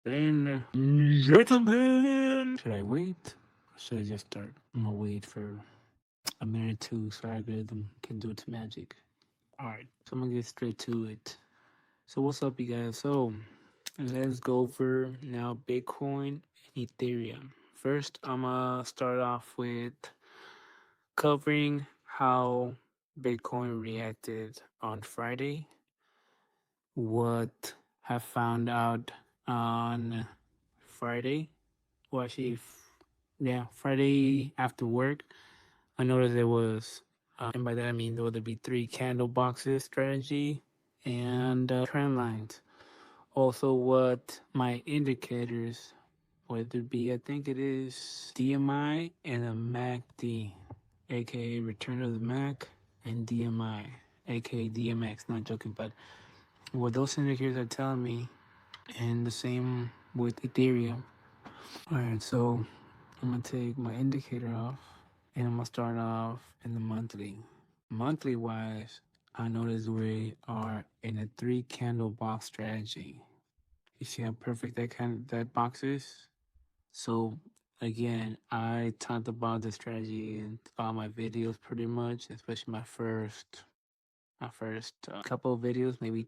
Then, gentlemen, should I wait? Or should I just start? I'm gonna wait for a minute or two so algorithm can do its magic. Alright, so I'm gonna get straight to it. So, what's up, you guys? So, let's go over now Bitcoin and Ethereum. First, I'm gonna start off with covering how Bitcoin reacted on Friday, what I found out on Friday. Well, actually, yeah, Friday after work, I noticed there was, and by that I mean there would be three candle boxes strategy and trend lines. Also, what my indicators, whether it be, I think it is DMI and a MACD, aka Return of the Mac, and DMI, aka DMX. Not joking, but what those indicators are telling me, and the same with Ethereum. Alright, so I'm gonna take my indicator off and I'm gonna start off in the monthly. Monthly wise, I notice we are in a three candle box strategy. You see how perfect that box is? So again, I talked about the strategy in all my videos pretty much, especially my first couple of videos, maybe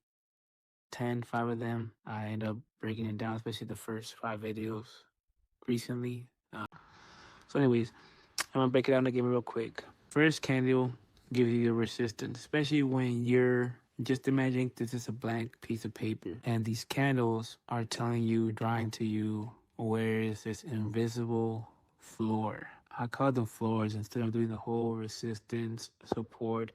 5 of them. I end up breaking it down, especially the first 5 videos recently. So anyways, I'm gonna break it down again real quick. First candle gives you your resistance, especially when you're just imagining this is a blank piece of paper and these candles are telling you, drawing to you, where is this invisible floor. I call them floors instead of doing the whole resistance support,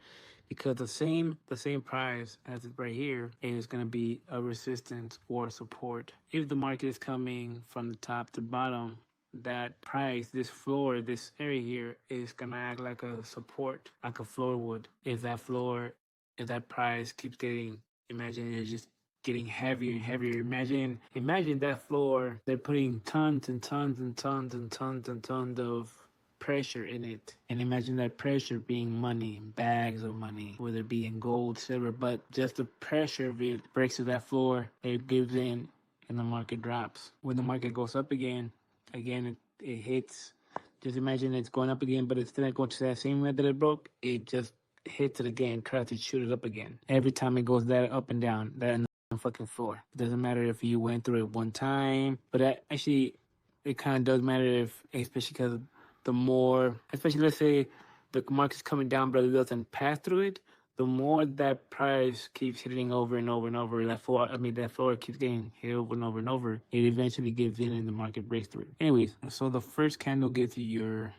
because the same price as it right here is going to be a resistance or support. If the market is coming from the top to bottom, that price, this floor, this area here is gonna act like a support, like a floor would. If that price keeps getting, imagine it's just getting heavier and heavier. Imagine that floor. They're putting tons and tons and tons and tons and tons of pressure in it, and imagine that pressure being money, bags of money, whether it be in gold, silver, but just the pressure of it breaks through that floor, it gives in, and the market drops. When the market goes up again it hits. Just imagine it's going up again, but instead of going to that same red that it broke, it just hits it again, tries to shoot it up again. Every time it goes that up and down, that fucking floor. It doesn't matter if you went through it one time, but actually, it kind of does matter if, especially because the more, especially let's say the market's coming down, but it doesn't pass through it, the more that price keeps hitting over and over and over, that floor keeps getting hit over and over, it eventually gives in and the market breaks through. Anyways, so the first candle gives you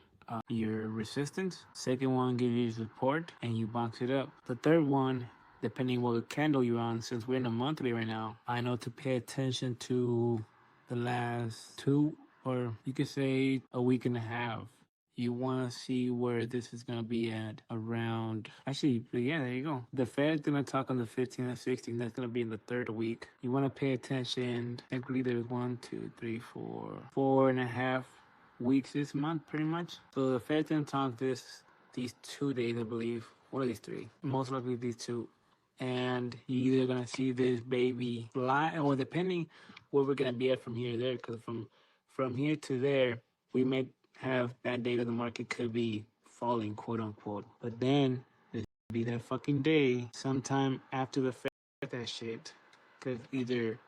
your resistance. Second one gives you support, and you box it up. The third one, depending what candle you're on, since we're in a monthly right now, I know to pay attention to the last two, or you could say a week and a half. You want to see where this is going to be at around. Actually, yeah, there you go. The Fed's going to talk on the 15th and 16th. That's going to be in the third week. You want to pay attention. Technically, there's 4.5 weeks this month, pretty much. So the Fed's going to talk these 2 days, I believe. One of these three. Most likely these two. And you're either going to see this baby fly, or depending where we're going to be at from here to there, because from here to there, we may have that day that the market could be falling, quote unquote. But then there's be that fucking day sometime after the Fed that shit. Because either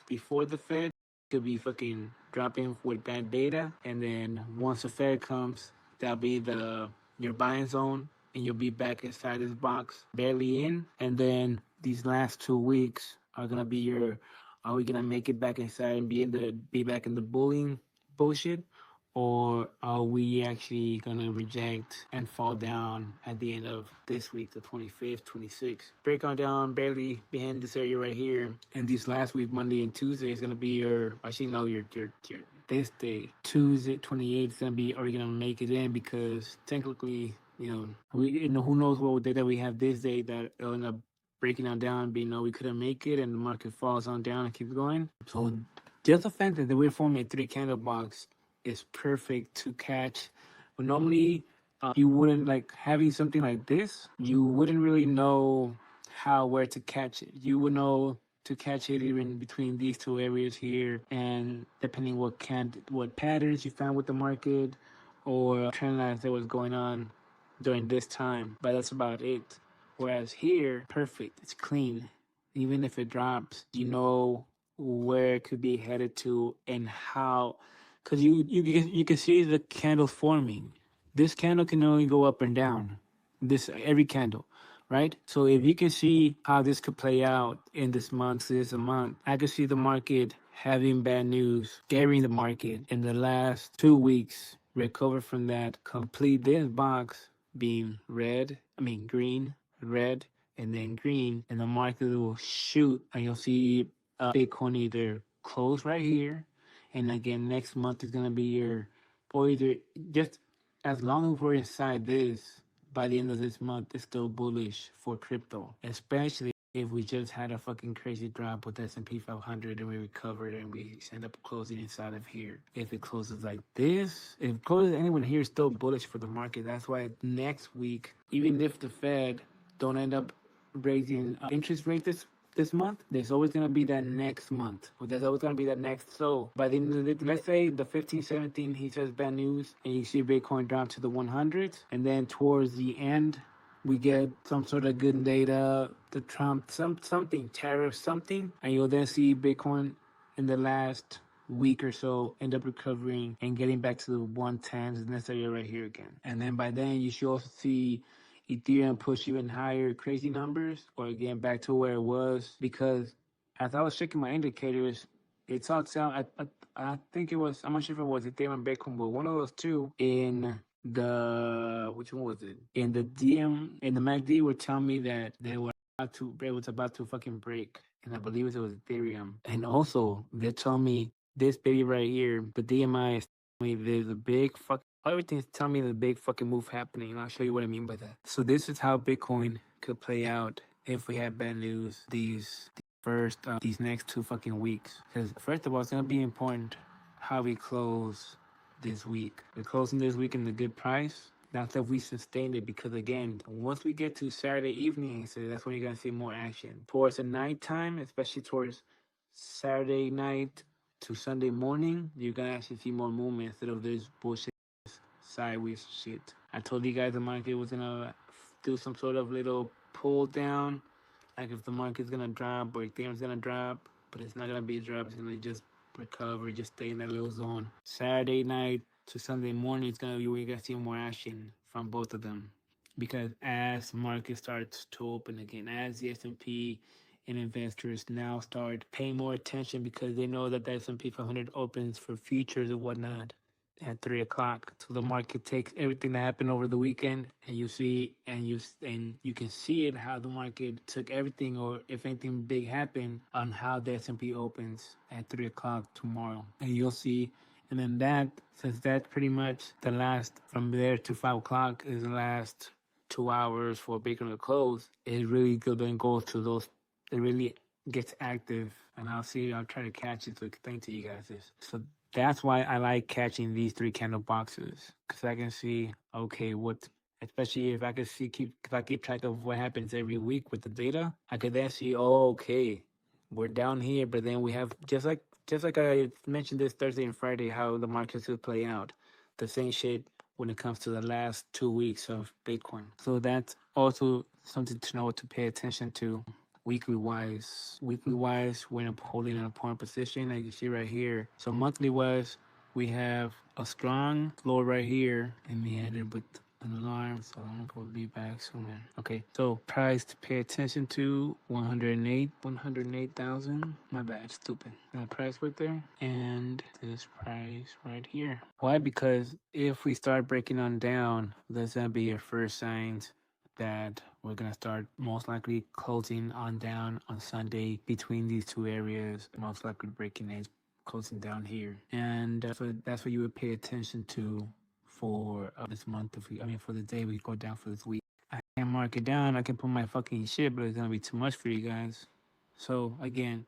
before the Fed could be fucking dropping with bad data, and then once the Fed comes, that'll be your buying zone, and you'll be back inside this box, barely in. And then these last 2 weeks are gonna be are we gonna make it back inside and be back in the bullying bullshit, or are we actually gonna reject and fall down at the end of this week, the 25th, 26th? Break on down barely behind this area right here, and this last week, Monday and Tuesday, is gonna be your this day, Tuesday 28th, is gonna be, are we gonna make it in? Because technically, who knows what day that we have this day that will end up breaking on down, being we couldn't make it, and the market falls on down and keeps going. So just the fact that we're forming a three candle box is perfect to catch. But normally, you wouldn't, like having something like this, you wouldn't really know where to catch it. You would know to catch it even between these two areas here, and depending what patterns you found with the market or trend lines that was going on during this time. But that's about it. Whereas here, perfect, it's clean. Even if it drops, you know where it could be headed to and how, because you can see the candle forming. This candle can only go up and down. This every candle, right? So if you can see how this could play out in this month, I could see the market having bad news, scaring the market in the last 2 weeks. Recover from that, complete this box being green, red, and then green, and the market will shoot, and you'll see Bitcoin either close right here, and again next month is gonna be or either just as long as we're inside this, by the end of this month, it's still bullish for crypto, especially if we just had a fucking crazy drop with S&P 500 and we recovered and we end up closing inside of here. If it closes like this, if it closes anyone here is still bullish for the market. That's why next week, even if the Fed don't end up raising interest rate this month, there's always going to be that next month. There's always going to be that next. So by the end of the, let's say the 15, 17, he says bad news, and you see Bitcoin drop to the 100s, and then towards the end, we get some sort of good data, the Trump, something, tariff, something, and you'll then see Bitcoin in the last week or so end up recovering and getting back to the 110s in this area right here again. And then by then, you should also see Ethereum push even higher, crazy numbers, or again back to where it was. Because as I was checking my indicators, it talks out. I think it was. I'm not sure if it was Ethereum, Bitcoin, but one of those two in which one was it? In the DM in the MACD were telling me that it was about to fucking break, and I believe it was Ethereum. And also they told me this baby right here, the DMI is telling me there's a big fucking. Everything's telling me the big fucking move happening, and I'll show you what I mean by that. So this is how Bitcoin could play out if we have bad news these next 2 fucking weeks. Because first of all, it's gonna be important how we close this week. We're closing this week in a good price. That's if we sustain it, because again, once we get to Saturday evening, so that's when you're gonna see more action. Towards the nighttime, especially towards Saturday night to Sunday morning, you're gonna actually see more movement instead of this bullshit sideways shit. I told you guys the market was gonna do some sort of little pull down, like if the market's gonna drop or Ethereum's gonna drop, but it's not gonna be a drop. It's gonna just recover, just stay in that little zone. Saturday night to Sunday morning, it's gonna be where you're gonna see more action from both of them, because as market starts to open again, as the S&P and investors now start paying more attention because they know that the S&P 500 opens for futures and whatnot at 3 o'clock. So the market takes everything that happened over the weekend, and you see, and you can see it how the market took everything, or if anything big happened, on how the S&P opens at 3 o'clock tomorrow, and you'll see. And then since that's pretty much the last, from there to 5 o'clock is the last 2 hours for Bitcoin to close. It really then goes to those. It really gets active, and I'll try to catch it to explain to you guys this. So that's why I like catching these 3 candle boxes, because I can see, okay, especially if I keep track of what happens every week with the data, I could then see, oh, okay, we're down here, but then we have, just like I mentioned this Thursday and Friday, how the markets will play out. The same shit when it comes to the last 2 weeks of Bitcoin. So that's also something to know, to pay attention to. Weekly wise, we're holding an important position, as you see right here. So monthly wise, we have a strong floor right here, and we ended with an alarm, so we'll be back soon. Okay, so price to pay attention to, 108,000. My bad, stupid. That price right there, and this price right here. Why? Because if we start breaking on down, that's gonna be your first signs that we're gonna start most likely closing on down on Sunday between these 2 areas, most likely breaking edge, closing down here. And so that's what you would pay attention to for this month. For the day we go down for this week. I can mark it down, I can put my fucking shit, but it's gonna be too much for you guys. So again,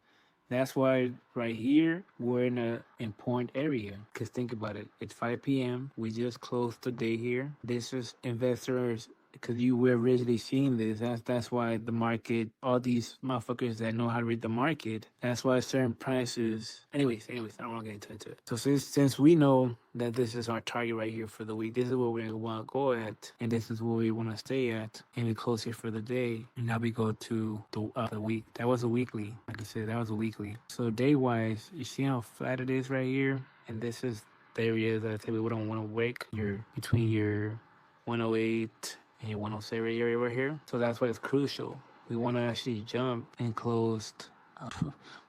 that's why right here, we're in an important area. Because think about it. It's 5 p.m. We just closed the day here. This is investors because you were originally seeing this. That's why the market, all these motherfuckers that know how to read the market, that's why certain prices. Anyways, I don't want to get into it. So since we know that this is our target right here for the week, this is where we want to go at, and this is where we want to stay at, and we close here for the day, and now we go to the week. That was a weekly. Like I said, that was a weekly. So day wise, you see how flat it is right here, and this is the area that I say we don't want to break. You're between your 108 and your 107 area right here. So that's why it's crucial. We want to actually jump and close.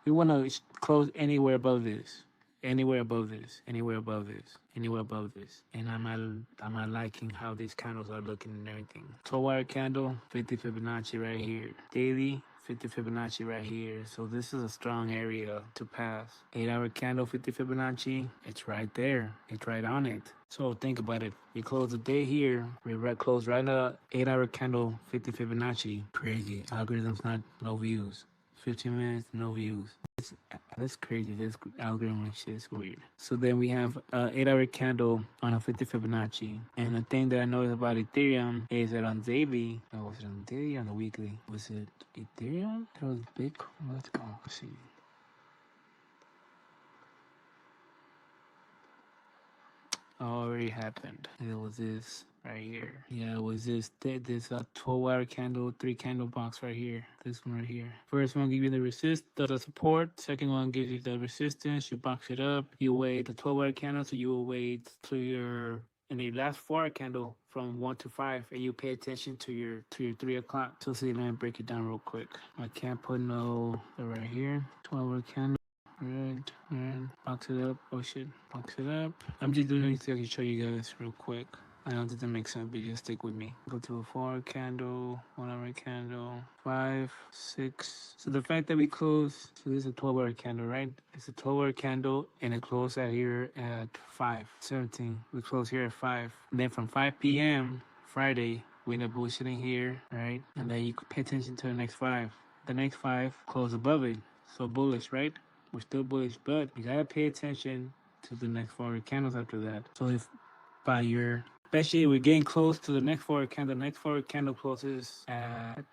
We want to close anywhere above this. Anywhere above this, anywhere above this, anywhere above this. And I'm not liking how these candles are looking and everything. 12-hour candle, 50 Fibonacci right here. Daily, 50 Fibonacci right here. So this is a strong area to pass. 8-hour candle, 50 Fibonacci. It's right there. It's right on it. So think about it. We close the day here. We close right now. 8-hour candle, 50 Fibonacci. Crazy. Algorithms not no views. 15 minutes, no views. That's crazy. This algorithm shit is weird. So then we have 8-hour candle on a 50 Fibonacci. And the thing that I know about Ethereum is that on daily, was it on daily or on the weekly? Was it Ethereum? That was Bitcoin. Let's go. Let's see. Already happened. It was this right here. Yeah, it was this 12-hour candle, 3 candle box right here. This one right here. First one give you the support. Second one gives you the resistance. You box it up. You wait the 12-hour candle, so you will wait to your and the last 4-hour candle from 1 to 5, and you pay attention to your 3 o'clock. So see, let me break it down real quick. I can't put no right here. 12-hour candle. Red, box it up. Oh shit, box it up. I'm just doing anything I can show you guys real quick. I know that doesn't make sense, but just stick with me. Go to a 4-hour candle, 1-hour candle, 5, 6. So the fact that we close, so this is a 12-hour candle, right? It's a 12-hour candle, and it closed out here at 5:17. We close here at 5. And then from 5 p.m. Friday, we end up bullshitting here, right? And then you pay attention to the next 5. The next 5 close above it, so bullish, right? We're still bullish, but you gotta pay attention to the next 4 candles after that. So if by your, especially we're getting close to the next 4 candle, the next 4 candle closes at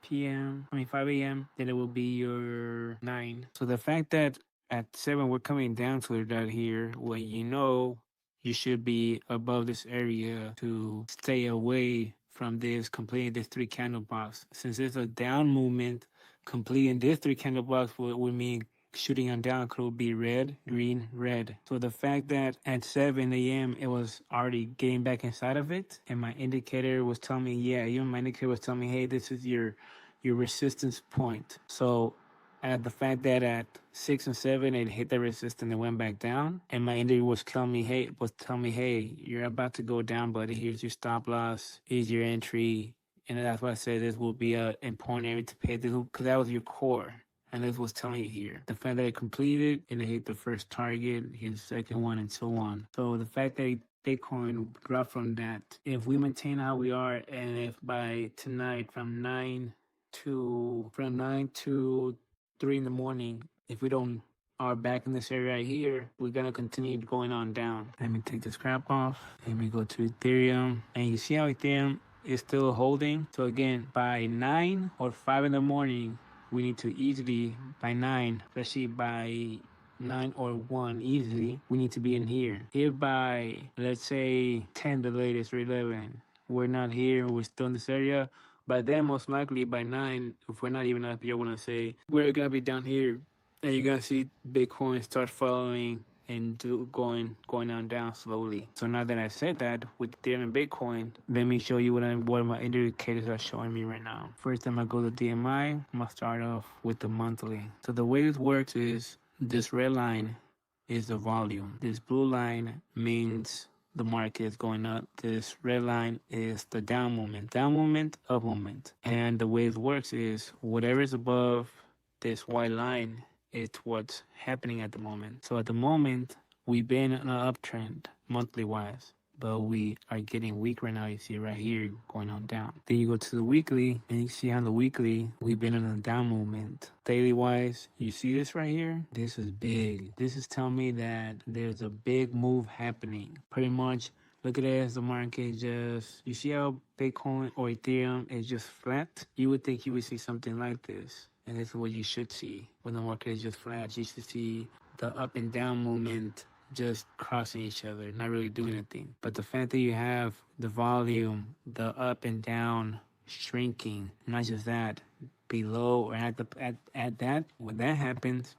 5 a.m., then it will be your 9. So the fact that at 7 we're coming down to that here, when you know you should be above this area to stay away from this, completing this 3 candle box. Since it's a down movement, completing this 3 candle box would mean shooting on down could be red, green, red. So the fact that at 7 a.m. it was already getting back inside of it, and my indicator was telling me, even my indicator was telling me, hey, this is your resistance point. So at the fact that at 6 and 7 it hit the resistance and went back down, and my indicator was telling me, hey, you're about to go down, buddy. Here's your stop loss. Here's your entry. And that's why I said this will be an important area to pay attention, because that was your core. And this was telling you here. The fact that it completed and it hit the first target, hit the second one, and so on. So the fact that Bitcoin dropped from that, if we maintain how we are, and if by tonight from 9 to 3 in the morning, if we don't are back in this area right here, we're gonna continue going on down. Let me take this crap off. Let me go to Ethereum, and you see how Ethereum is still holding. So again, by 9 or 5 in the morning, we need to easily, by 9, especially by 9 or 1 easily, we need to be in here. If by, let's say, 10 the latest, or 11, we're not here, we're still in this area, by then, most likely, by 9, if we're not even up here, I want to say, we're going to be down here, and you're going to see Bitcoin start following and going on down slowly. So now that I said that, with Ethereum and Bitcoin, let me show you what my indicators are showing me right now. First time I go to DMI, I'm gonna start off with the monthly. So the way this works is this red line is the volume. This blue line means the market is going up. This red line is the down movement, up movement. And the way it works is whatever is above this white line, it's what's happening at the moment. So at the moment, we've been on an uptrend monthly wise, but we are getting weak right now. You see right here going on down. Then you go to the weekly, and you see on the weekly, we've been in a down movement. Daily wise, you see this right here? This is big. This is telling me that there's a big move happening. Pretty much Look at it as the market just, you see how Bitcoin or Ethereum is just flat? You would think you would see something like this. And this is what you should see. When the market is just flat, you should see the up and down movement just crossing each other, not really doing anything. But the fact that you have the volume, the up and down shrinking, not just that, below or at that, when that happens,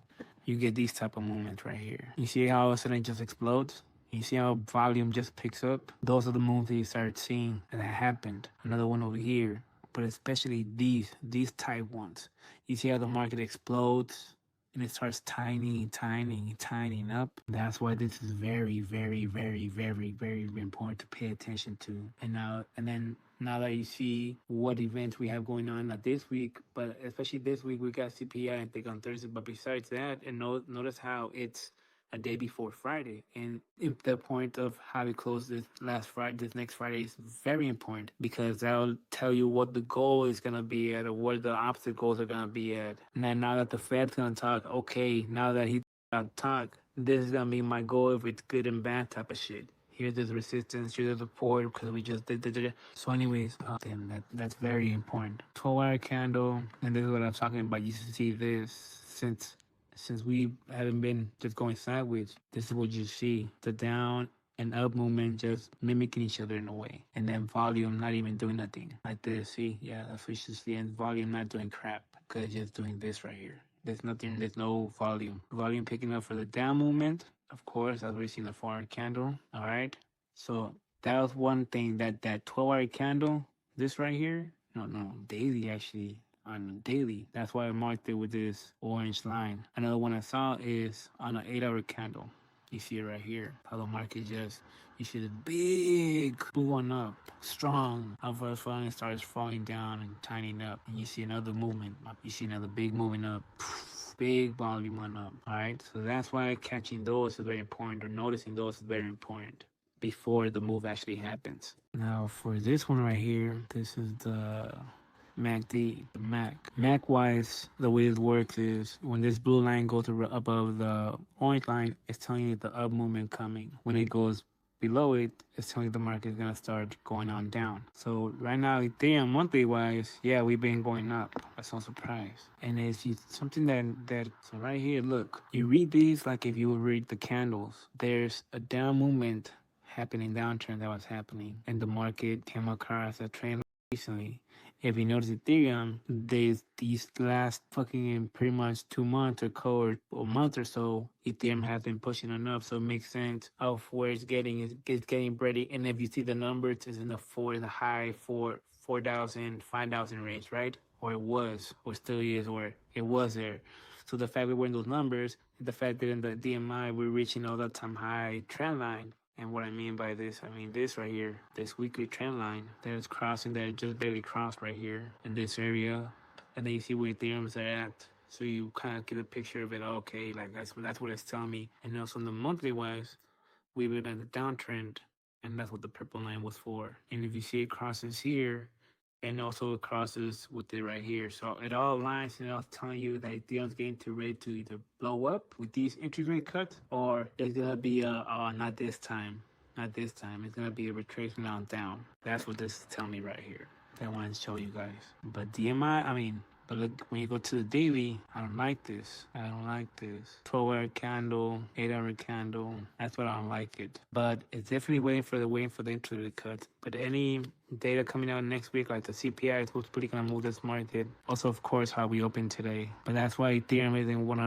you get these type of movements right here. You see how all of a sudden it just explodes? You see how volume just picks up? Those are the moves that you start seeing that happened. Another one over here, but especially these type ones. You see how the market explodes and it starts tinying up. That's why this is very, very, very, very, very important to pay attention to. Now that you see what events we have going on, not this week, but especially this week, we got CPI, I think, on Thursday. But besides that, and notice how it's a day before Friday. And if the point of how we close this next Friday is very important, because that'll tell you what the goal is going to be at or what the obstacles are going to be at. And then now that the Fed's going to talk, okay, now that he's going to talk, this is going to be my goal if it's good and bad type of shit. Here's the resistance, here's the support, because we just did. So anyways, that's very important. 12-hour candle, and this is what I'm talking about. You see this since we haven't been just going sideways. This is what you see. The down and up movement just mimicking each other in a way. And then volume not even doing nothing. Like this, see? Yeah, that's what you should see. And volume not doing crap, because it's just doing this right here. There's no volume. Volume picking up for the down movement. Of course, as we see in the 4-hour candle. All right. So that was one thing, that 12-hour candle, this right here. No, daily actually. On daily, that's why I marked it with this orange line. Another one I saw is on an 8-hour candle. You see it right here. How the market you see the big move on up, strong. How first finally starts falling down and tinying up, and you see another movement. You see another big moving up. Big volume on up. All right, so that's why catching those is very important, or noticing those is very important before the move actually happens. Now for this one right here, this is the MACD, the MAC. MAC-wise, the way it works is when this blue line goes above the orange line, it's telling you the up movement coming. When it goes below it, it's telling you the market is going to start going on down. So right now, Ethereum monthly-wise, yeah, we've been going up. That's no surprise. And it's something so right here, look, you read these like if you would read the candles. There's a down movement happening, downtrend that was happening, and the market came across a trend recently. If you notice Ethereum, these last fucking pretty much 2 months or a month or so, Ethereum has been pushing enough, so it makes sense of where it's getting ready. And if you see the numbers, it's in the high 4,000, 5,000 range, right? Or it was, or still is, or it was there. So the fact we're in those numbers, the fact that in the DMI we're reaching all-time high trend line. And what I mean by this, I mean this right here, this weekly trend line that is crossing, that just barely crossed right here in this area. And then you see where Ethereum's at. So you kind of get a picture of it. Okay, like that's what it's telling me. And also on the monthly wise, we've been at the downtrend, and that's what the purple line was for. And if you see it crosses here, and also it crosses with it right here. So it all aligns, and it's telling you that Ethereum's getting ready to either blow up with these interest rate cuts, or there's gonna be not this time. It's gonna be a retracement on down. That's what this is telling me right here. That I wanted to show you guys. But DMI, but look, when you go to the daily, I don't like this. 12-hour candle, 8-hour candle. That's what I don't like it. But it's definitely waiting for the interest rate cut. But any data coming out next week, like the CPI, is hopefully going to move this market. Also, of course, how we open today. But that's why Ethereum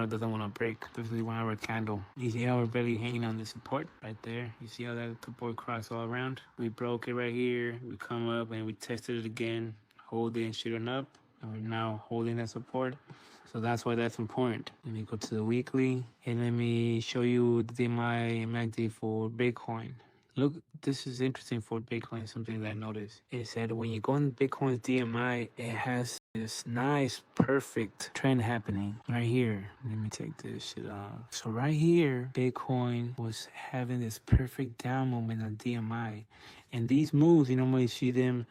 doesn't want to break. This is 1-hour candle. You see how we're barely hanging on the support right there? You see how that support crossed all around? We broke it right here. We come up and we tested it again, hold it and shoot it up. And we're now holding that support. So that's why that's important. Let me go to the weekly and let me show you the DMI MACD for Bitcoin. Look, this is interesting for Bitcoin, something that I noticed. It said when you go in Bitcoin's DMI, it has this nice, perfect trend happening right here. Let me take this shit off. So right here, Bitcoin was having this perfect down movement on DMI. And these moves, you normally see them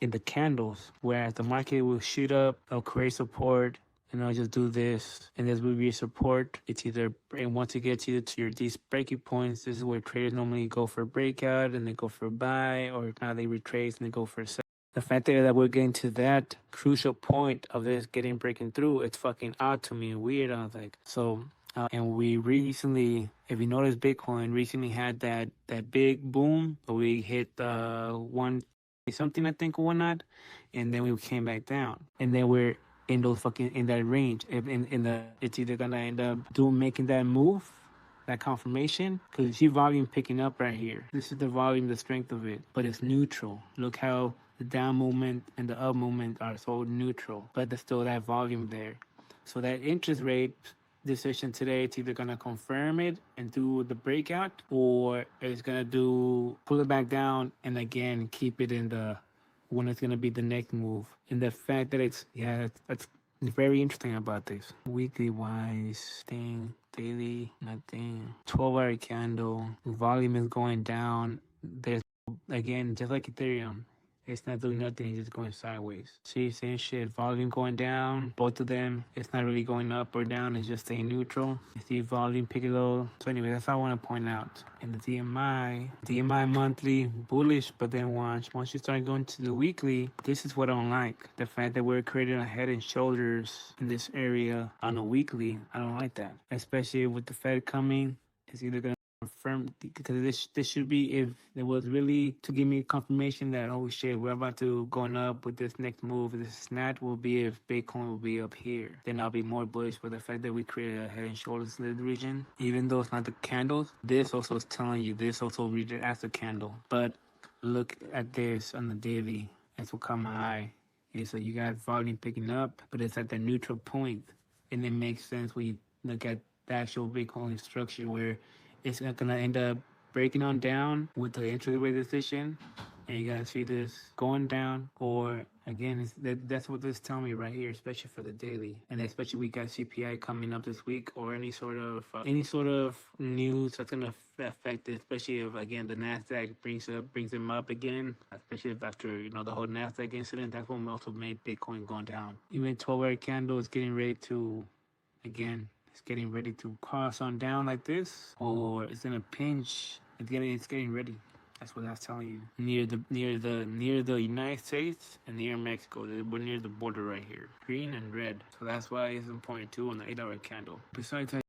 in the candles, whereas the market will shoot up, it'll create support, just do this, and this will be your support. It's either, and once it gets either to these breaking points, this is where traders normally go for a breakout and they go for a buy, or now they retrace and they go for a sell. The fact that we're getting to that crucial point of this breaking through, it's fucking odd to me and weird. I was like, so. And we recently, if you notice, Bitcoin recently had that big boom. We hit one something, I think, or whatnot, and then we came back down, and then we're in that range. It's either gonna end up making that move, that confirmation, because you see volume picking up right here. This is the volume, the strength of it, but it's neutral. Look how the down movement and the up movement are so neutral, but there's still that volume there. So that interest rate decision today, it's either gonna confirm it and do the breakout, or it's gonna pull it back down and again keep it in the when it's gonna be the next move. And the fact that that's very interesting about this. Weekly wise thing, daily nothing. 12-hour candle, volume is going down. There's again, just like Ethereum, it's not doing nothing, it's just going sideways. See, same shit. Volume going down, both of them. It's not really going up or down, it's just staying neutral. You see volume pick it low. So anyway, that's all I want to point out. And the DMI monthly, bullish, but then once you start going to the weekly, this is what I don't like. The fact that we're creating a head and shoulders in this area on a weekly, I don't like that. Especially with the Fed coming, it's either going to confirm, because this should be, if there was really to give me confirmation that, oh shit, we're about to going up with this next move, this snatch will be if Bitcoin will be up here, then I'll be more bullish. But the fact that we created a head and shoulders in the region, even though it's not the candles, this also is telling you, this also read it as a candle. But look at this on the daily, it's will come high. And so you got volume picking up, but it's at the neutral point, and it makes sense when you look at the actual Bitcoin structure, where it's not gonna end up breaking on down with the interest rate decision, and you gotta see this going down, or again, that's what this telling me right here, especially for the daily, and especially we got CPI coming up this week, or any sort of news that's gonna affect it, especially if again the Nasdaq brings them up again, especially if after the whole Nasdaq incident, that's what also made Bitcoin going down. Even 12-hour candle is getting ready to, again, it's getting ready to cross on down like this, or it's in a pinch. It's getting ready. That's what that's telling you. Near the United States and near Mexico. We're near the border right here. Green and red. So that's why it's important too on the 8-hour candle. Besides that,